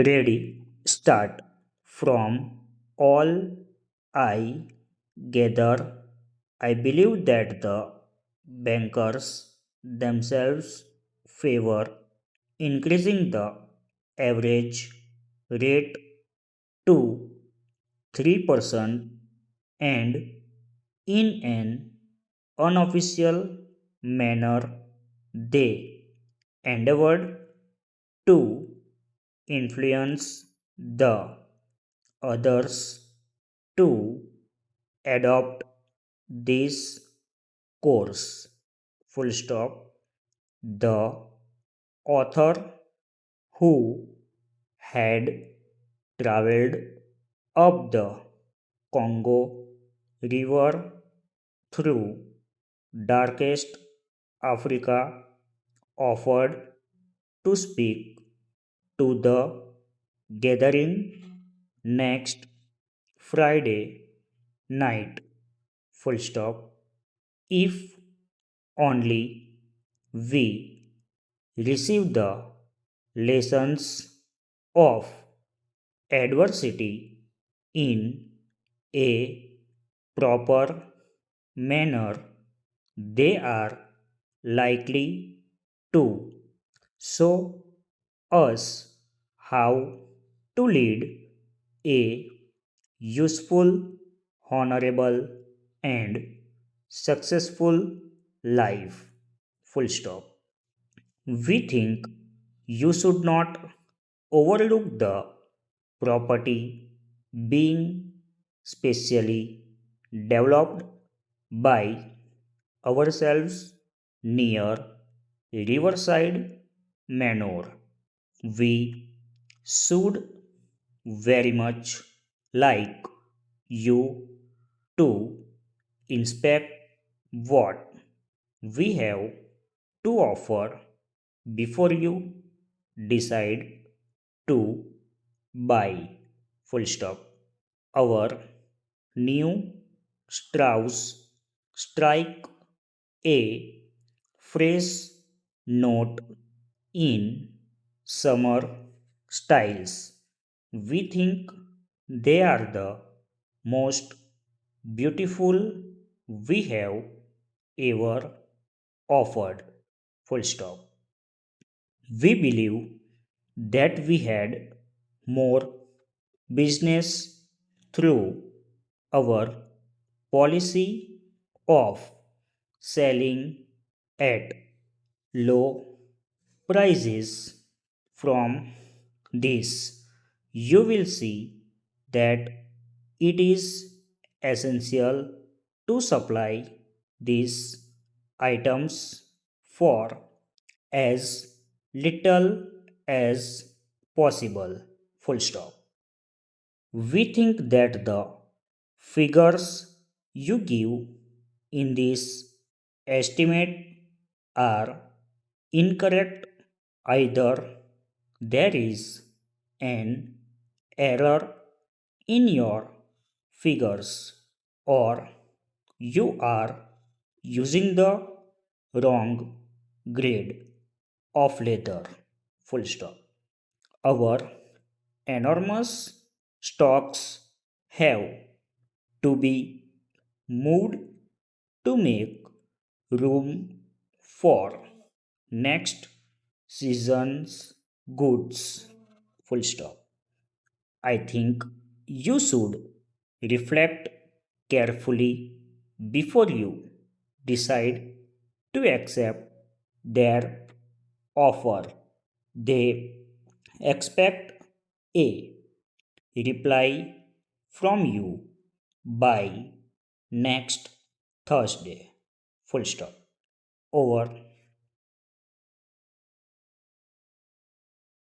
Ready, start. From all I gather, I believe that the bankers themselves favor increasing the average rate to 3% and in an unofficial manner they endeavored to influence the others to adopt this course. Full stop. The author who had traveled up the Congo River through darkest Africa offered to speak to the gathering next Friday night. Full stop. If only we receive the lessons of adversity in a proper manner, they are likely to show us how to lead a useful, honorable, and successful life. Full stop. We think you should not overlook the property being specially developed by ourselves near Riverside Manor. We should very much like you to inspect what we have to offer before you decide to buy. Full stop. Our new Strauss strike a fresh note in summer styles. We think they are the most beautiful we have ever offered. Full stop. We believe that we had more business through our policy of selling at low prices. From this, you will see that it is essential to supply these items for as little as possible. Full stop. We think that the figures you give in this estimate are incorrect. Either there is an error in your figures or you are using the wrong grade of leather. Full stop. Our enormous stocks have to be moved to make room for next season's goods. Full stop. I think you should reflect carefully before you decide to accept their offer. They expect a reply from you by next Thursday. Full stop. Over.